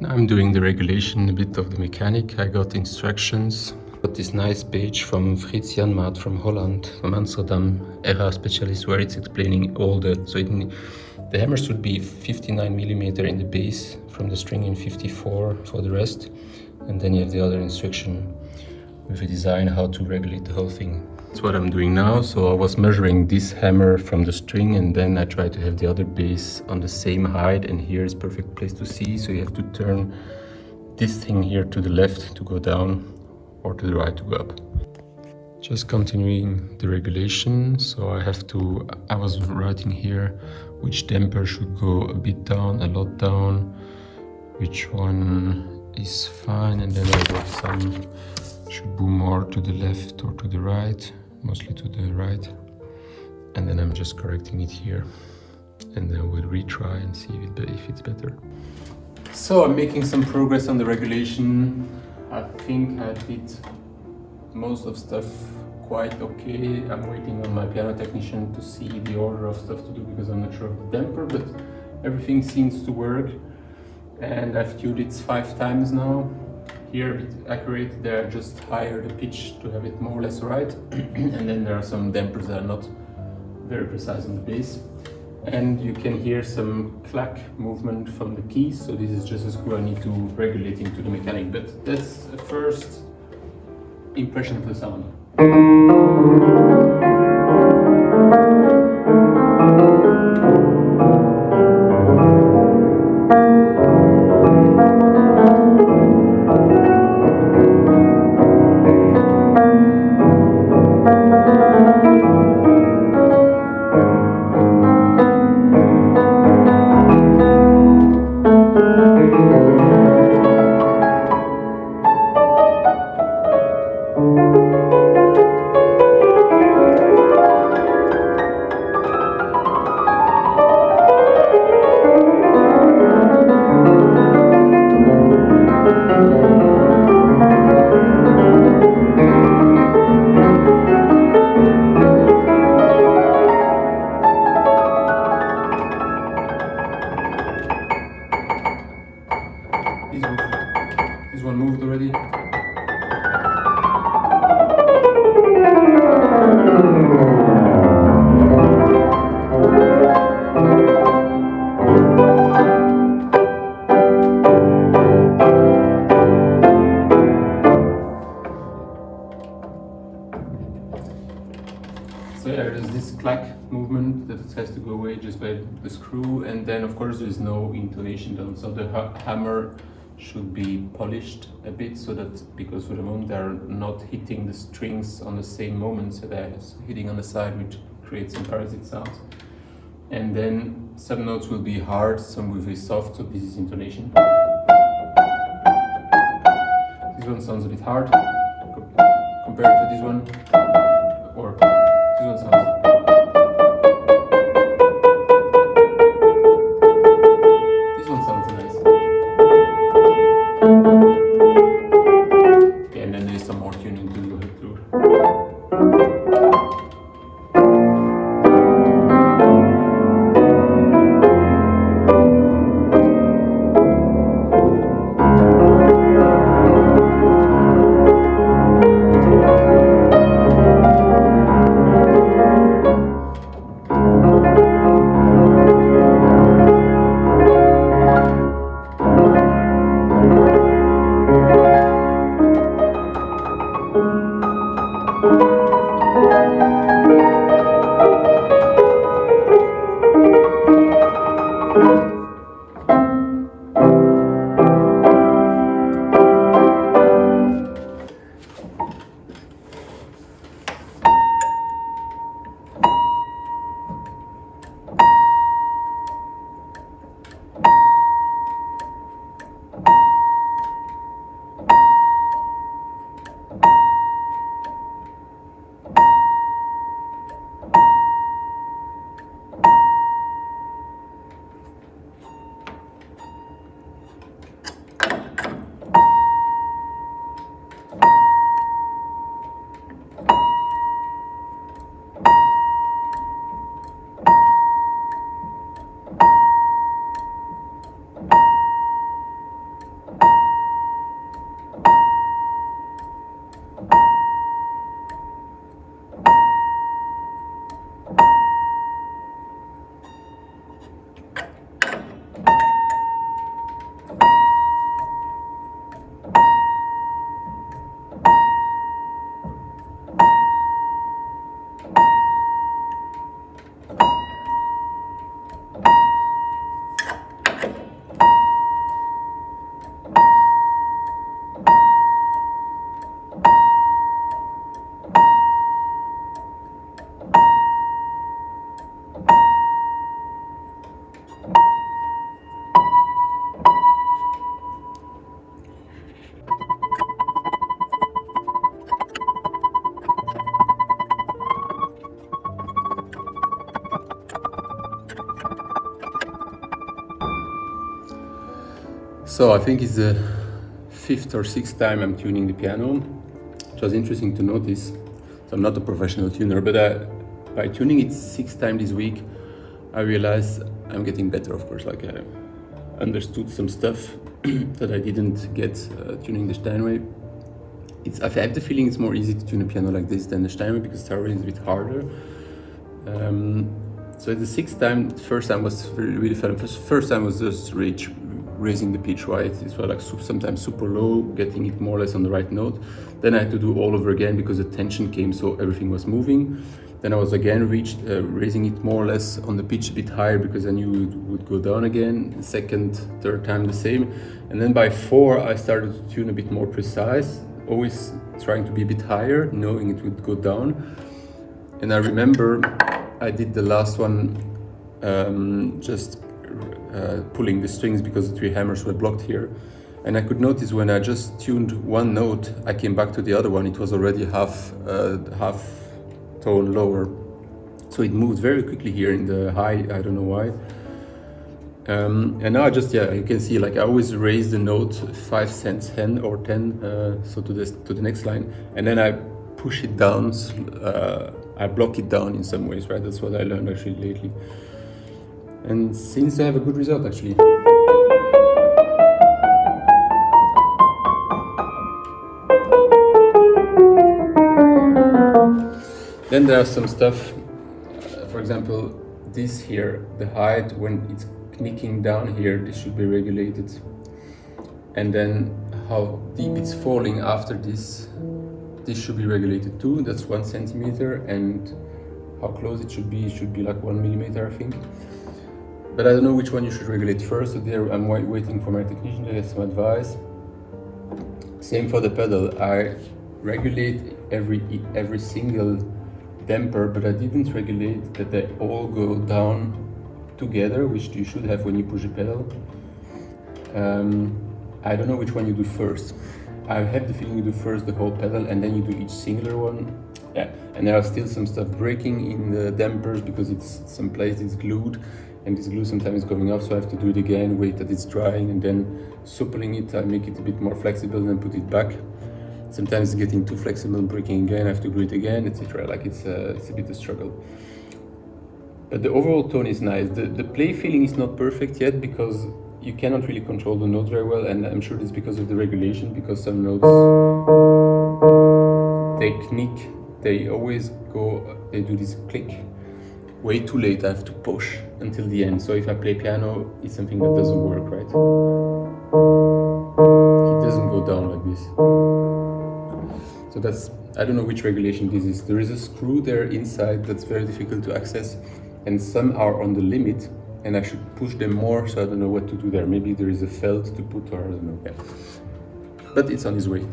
I'm doing the regulation, a bit of the mechanic. I got instructions. Got this nice page from Frits Janmaat from Holland, from Amsterdam, Erard specialist, where it's explaining all the... the hammer should be 59 millimeter in the base from the string and 54 for the rest. And then you have the other instruction with a design how to regulate the whole thing. That's what I'm doing now. So I was measuring this hammer from the string, and then I try to have the other base on the same height, and here is perfect place to see. So you have to turn this thing here to the left to go down, or to the right to go up. Just continuing the regulation. So I was writing here which damper should go a bit down, a lot down, which one is fine, and then I got some should boom more to the left or to the right, mostly to the right. And then I'm just correcting it here, and then we'll retry and see if it's better. So I'm making some progress on the regulation. I think I did most of stuff quite okay. I'm waiting on my piano technician to see the order of stuff to do, because I'm not sure of the damper, but everything seems to work. And I've tuned it 5 times now. Here a bit accurate, there just higher the pitch to have it more or less right. And then there are some dampers that are not very precise on the bass. And you can hear some clack movement from the keys, so this is just a screw I need to regulate into the mechanic, but that's a first impression of the sound. This one moved already. So yeah, there's this clack movement that has to go away just by the screw, and then of course there's no intonation done, so the hammer should be polished a bit, so that, because for the moment they're not hitting the strings on the same moment, so they're hitting on the side, which creates some parasite sounds. And then some notes will be hard, some will be soft, so this is intonation. This one sounds a bit hard compared to this one, or this one sounds. This one sounds nice. Okay, and then there's some more tuning to go through. So I think it's the 5th or 6th time I'm tuning the piano. It was interesting to notice. So I'm not a professional tuner, but by tuning it 6 times this week, I realized I'm getting better, of course. Like I understood some stuff that I didn't get tuning the Steinway. I have the feeling it's more easy to tune a piano like this than the Steinway because Steinway is a bit harder. So the 6th time, the first time was really fun. First time was just raising the pitch, right? It was like sometimes super low, getting it more or less on the right note. Then I had to do all over again because the tension came, so everything was moving. Then I was again raising it more or less on the pitch a bit higher because I knew it would go down again. Second, third time the same. And then by 4, I started to tune a bit more precise, always trying to be a bit higher, knowing it would go down. And I remember I did the last one just pulling the strings because the 3 hammers were blocked here. And I could notice when I just tuned one note, I came back to the other one, it was already half tone lower. So it moved very quickly here in the high, I don't know why. And now I just, you can see like I always raise the note 5 cents, 10 or 10, so to the next line. And then I push it down, I block it down in some ways, right? That's what I learned actually lately. And seems to have a good result actually. Then there are some stuff, for example, this here, the height when it's knicking down here, this should be regulated. And then how deep it's falling after this should be regulated too, that's 1 centimeter, and how close it should be like 1 millimeter, I think. But I don't know which one you should regulate first, so there I'm waiting for my technician to get some advice. Same for the pedal, I regulate every single damper, but I didn't regulate that they all go down together, which you should have when you push a pedal. I don't know which one you do first. I have the feeling you do first the whole pedal and then you do each singular one. Yeah, and there are still some stuff breaking in the dampers because it's some place it's glued, and this glue sometimes is going off, so I have to do it again, wait that it's drying, and then suppling it, I make it a bit more flexible and then put it back. Sometimes it's getting too flexible and breaking again, I have to glue it again, etc. Like it's a bit of a struggle. But the overall tone is nice. The play feeling is not perfect yet because you cannot really control the notes very well, and I'm sure it's because of the regulation, because some notes, they knick, they always go, they do this click way too late. I have to push until the end. So if I play piano, it's something that doesn't work, right? It doesn't go down like this. So that's, I don't know which regulation this is. There is a screw there inside that's very difficult to access, and some are on the limit, and I should push them more, so I don't know what to do there. Maybe there is a felt to put, or I don't know. Yeah. But it's on its way.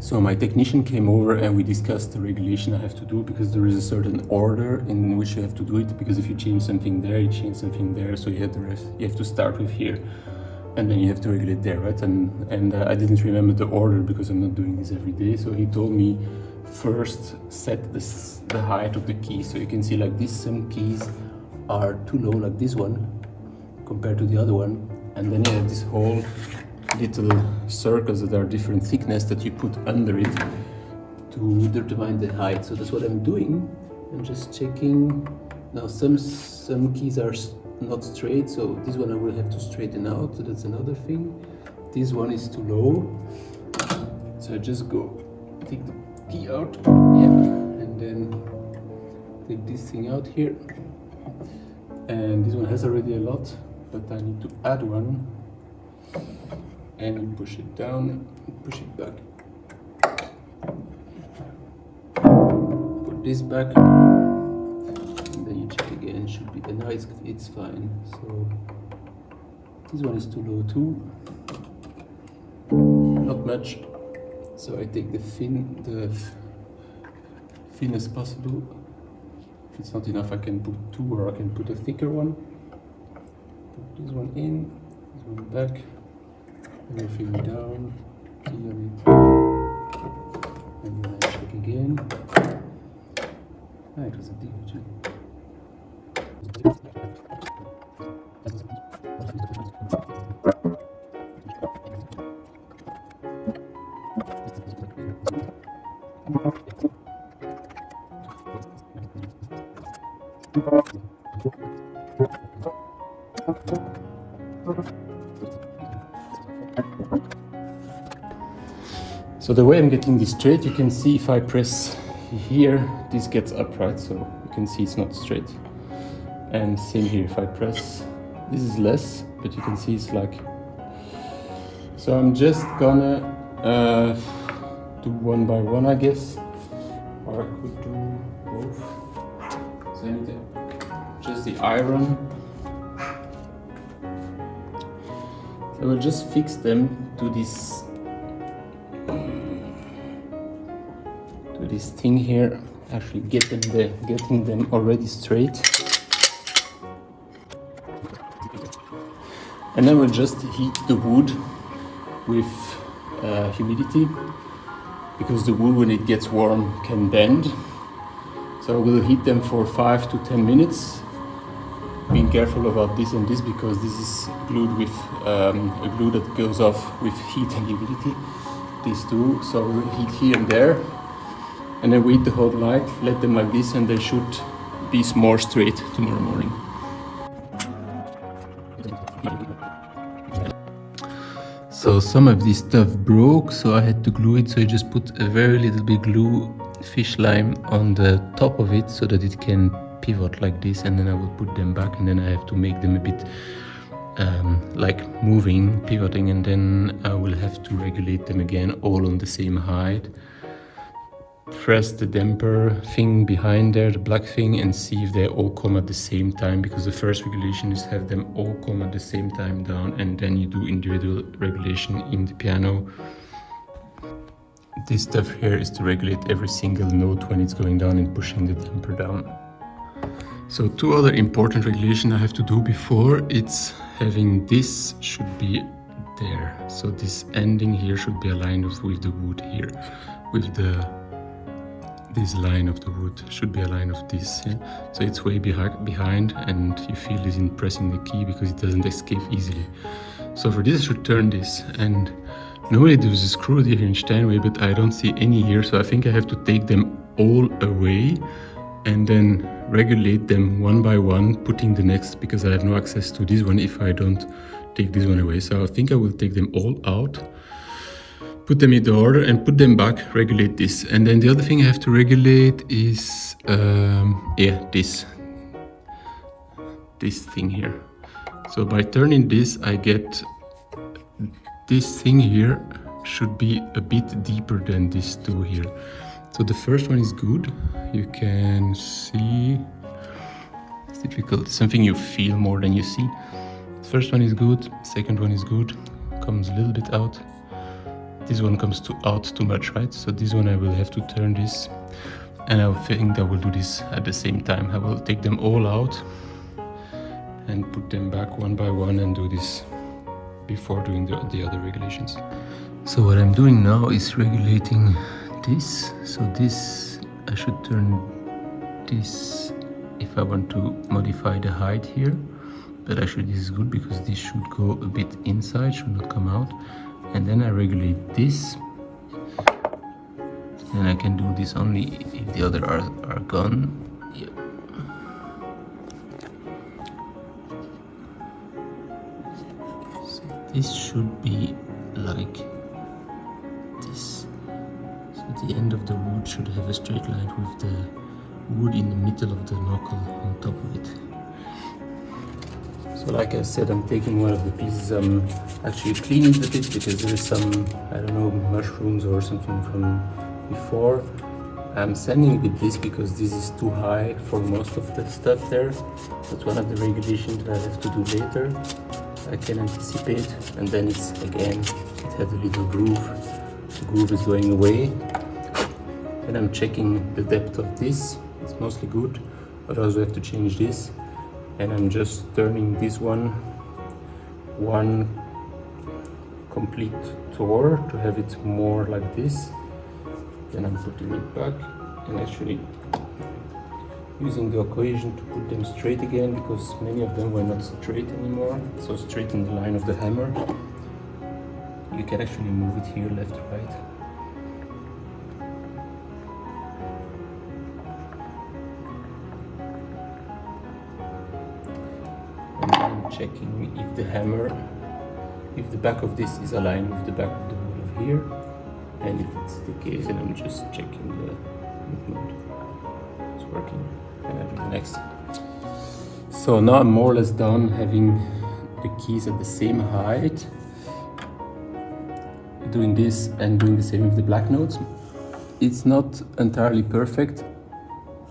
So my technician came over and we discussed the regulation I have to do, because there is a certain order in which you have to do it, because if you change something there, you change something there, so you have the rest. You have to start with here, and then you have to regulate there, right? And I didn't remember the order because I'm not doing this every day, so he told me first set the height of the key. So you can see like this, some keys are too low, like this one compared to the other one, and then you have this whole little circles that are different thickness that you put under it to determine the height. So that's what I'm doing. I'm just checking. Now some keys are not straight, so this one I will have to straighten out, so that's another thing. This one is too low, so I just go take the key out, and then take this thing out here. And this one has already a lot, but I need to add one. And you push it down, push it back. Put this back, and then you check again. Should be, and now it's fine. So this one is too low too, not much. So I take the thinnest possible. If it's not enough, I can put 2, or I can put a thicker one. Put this one in, this one back. Everything down, clear it, and then I check again. It was a digit. So the way I'm getting this straight, you can see if I press here, this gets upright, so you can see it's not straight. And same here, if I press, this is less, but you can see it's like. So I'm just gonna do one by one, I guess, or I could do both. So I need just the iron. So I will just fix them to this thing here. Actually, getting them already straight. And then we'll just heat the wood with humidity, because the wood, when it gets warm, can bend. So we'll heat them for 5 to 10 minutes. Being careful about this and this, because this is glued with a glue that goes off with heat and humidity. These two, so we'll heat here and there, and then wait the whole night, let them like this, and they should be more straight tomorrow morning. So some of this stuff broke, so I had to glue it. So I just put a very little bit glue, fish lime, on the top of it so that it can pivot like this, and then I will put them back, and then I have to make them a bit like moving, pivoting, and then I will have to regulate them again all on the same height. Press the damper thing behind there, the black thing, and see if they all come at the same time, because the first regulation is have them all come at the same time down, and then you do individual regulation in the piano. This stuff here is to regulate every single note when it's going down and pushing the damper down. So two other important regulations I have to do before, it's having this should be there. So this ending here should be aligned with the wood here, with this line of the wood should be a line of this, yeah? So it's way behind, and you feel this in pressing the key because it doesn't escape easily. So for this I should turn this, and normally there's a screw here in Steinway, but I don't see any here, so I think I have to take them all away and then regulate them one by one, putting the next, because I have no access to this one if I don't take this one away. So I think I will take them all out, put them in the order, and put them back, regulate this. And then the other thing I have to regulate is this thing here. So by turning this, I get this thing here should be a bit deeper than these two here. So the first one is good, you can see, it's difficult, something you feel more than you see. The first one is good, second one is good, comes a little bit out. This one comes out too much, right? So this one I will have to turn this, and I think I will do this at the same time. I will take them all out and put them back one by one and do this before doing the other regulations. So what I'm doing now is regulating this. So this, I should turn this if I want to modify the height here, but actually this is good because this should go a bit inside, should not come out. And then I regulate this, and I can do this only if the other are gone. Yep. So this should be like this. So the end of the wood should have a straight line with the wood in the middle of the knuckle on top of it. So like I said, I'm taking one of the pieces, I'm actually cleaning it a bit because there is some, I don't know, mushrooms or something from before. I'm sanding with this because this is too high for most of the stuff there. That's one of the regulations that I have to do later. I can anticipate, and then it's again, it has a little groove. The groove is going away. Then I'm checking the depth of this, it's mostly good, but I also have to change this. And I'm just turning this one complete tour to have it more like this. Then I'm putting it back and actually using the equation to put them straight again, because many of them were not straight anymore. So straight in the line of the hammer. You can actually move it here left, right. checking if the hammer, if the back of this is aligned with the back of the wood of here, and if it's the case, then I'm just checking the movement. It's working, and I do the next. So now I'm more or less done having the keys at the same height, doing this and doing the same with the black notes. It's not entirely perfect,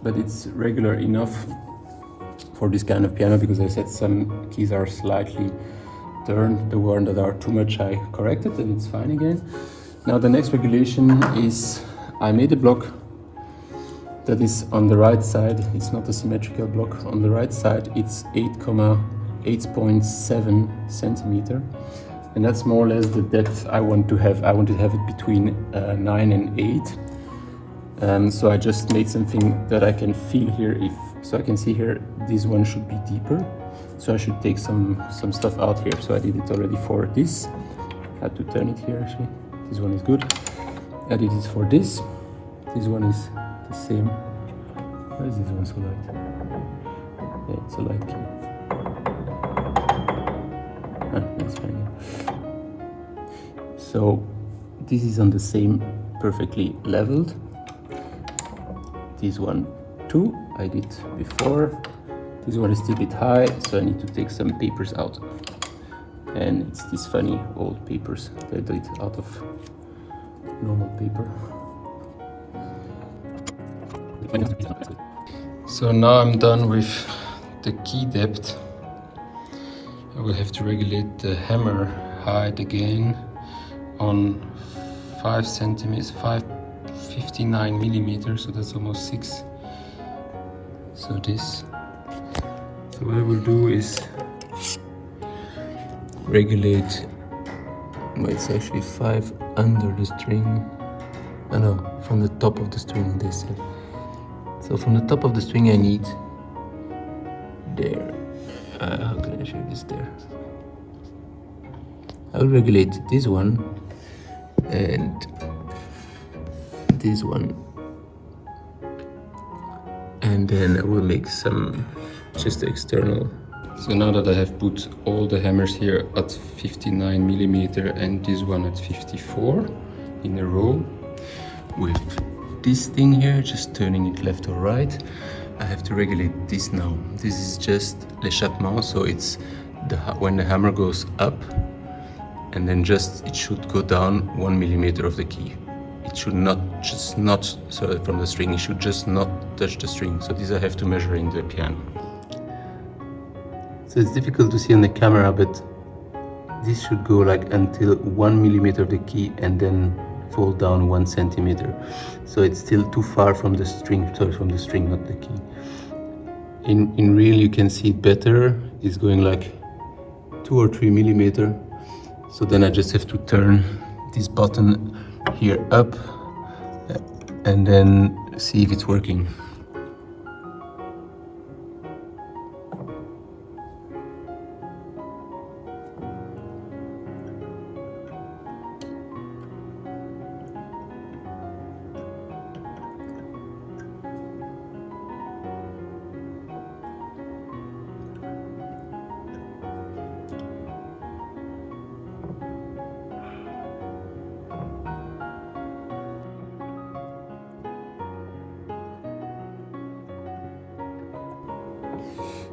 but it's regular enough for this kind of piano, because I said some keys are slightly turned. The one that are too much I corrected, and it's fine again. Now the next regulation is, I made a block that is on the right side. It's not a symmetrical block. On the right side it's 8.7 centimeter, and that's more or less the depth I want to have. I want to have it between 9 and 8. So I just made something that I can feel here. So I can see here, this one should be deeper. So I should take some stuff out here. So I did it already for this. I had to turn it here actually. This one is good. I did it for this. This one is the same. Why is this one so light? Yeah, it's a light key. That's fine. So this is on the same, perfectly leveled. This one too, I did before. This one is still a bit high, so I need to take some papers out. And it's these funny old papers. I did it out of normal paper. So now I'm done with the key depth. I will have to regulate the hammer height again on 5 centimeters, 59 millimeters, so that's almost 6. So this. So what I will do is regulate. Well, it's actually 5 under the string. Oh no, from the top of the string, they said. So from the top of the string I need there. How can I show this there? I will regulate this one and this one, and then I will make some just external. So now that I have put all the hammers here at 59 millimeter and this one at 54 in a row, with this thing here, just turning it left or right, I have to regulate this now. This is just l'échappement, so it's when the hammer goes up, and then just it should go down 1 millimeter of the key. It should not from the string. It should just not touch the string. So this I have to measure in the piano. So it's difficult to see on the camera, but this should go like until 1 millimeter of the key and then fall down 1 centimeter. So it's still too far from the string. Sorry, from the string, not the key. In real, you can see it better. It's going like 2 or 3 millimeter. So then I just have to turn this button here up and then see if it's working.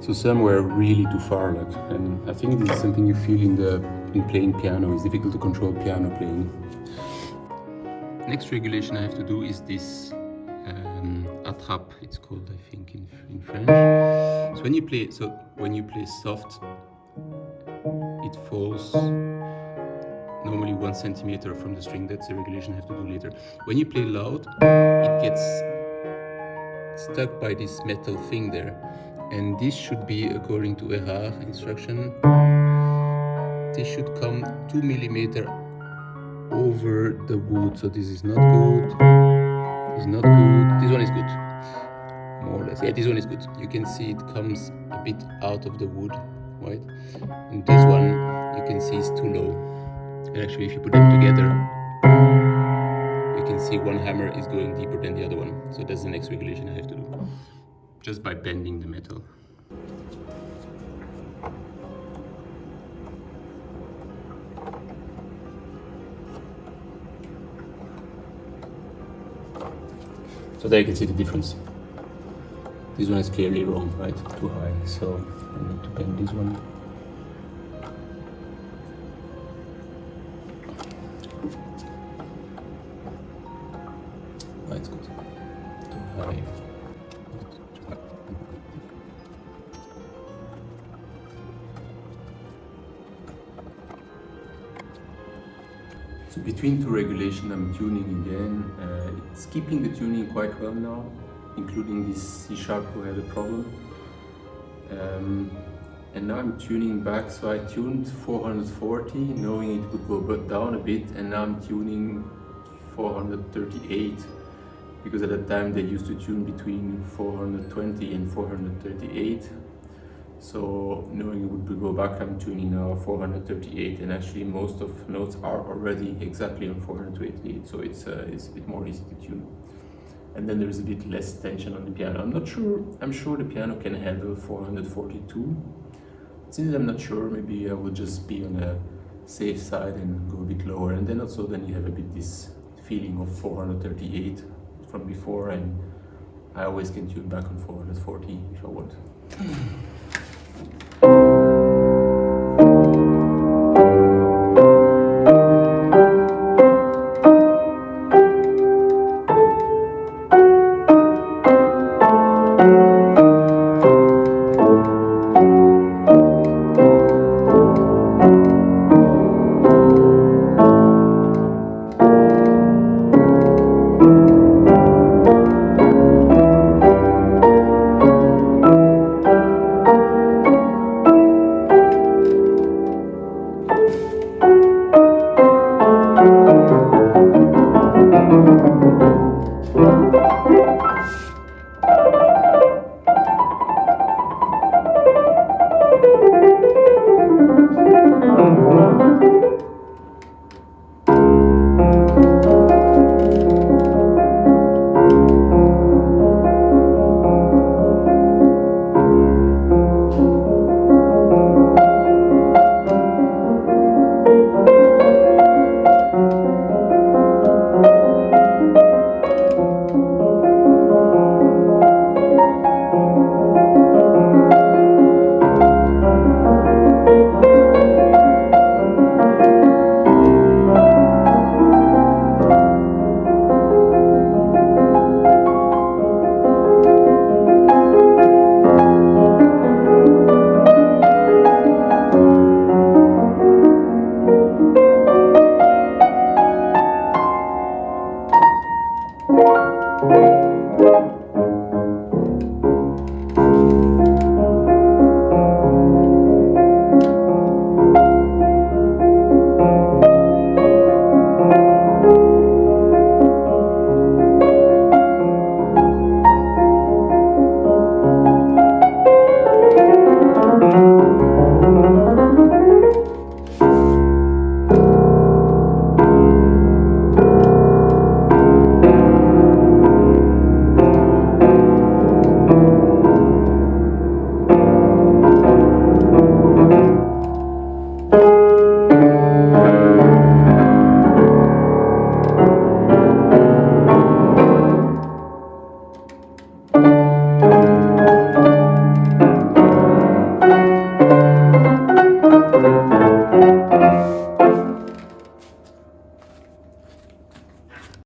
So some were really too far, and I think this is something you feel in playing piano. It's difficult to control piano playing. Next regulation I have to do is this attrape. It's called, I think, in French. So when you play soft, it falls normally 1 centimeter from the string. That's the regulation I have to do later. When you play loud, it gets stuck by this metal thing there. And this should be, according to Erard instruction, this should come 2 millimeter over the wood. So this is not good. This is not good. This one is good, more or less. Yeah, this one is good. You can see it comes a bit out of the wood, right? And this one, you can see is too low. And actually, if you put them together, you can see one hammer is going deeper than the other one. So that's the next regulation I have to do, just by bending the metal. So there you can see the difference. This one is clearly wrong, right? Too high. So I need to bend this one. Oh, it's good. Too high. So between two regulation, I'm tuning again. It's keeping the tuning quite well now, including this C sharp who had a problem. And now I'm tuning back, so I tuned 440, knowing it would go down a bit, and now I'm tuning 438, because at that time they used to tune between 420 and 438. So knowing it would go back, I'm tuning now 438, and actually most of notes are already exactly on 428, so it's a bit more easy to tune. And then there is a bit less tension on the piano. I'm sure the piano can handle 442. Since I'm not sure, maybe I would just be on a safe side and go a bit lower, and then also then you have a bit this feeling of 438 from before, and I always can tune back on 440 if I want.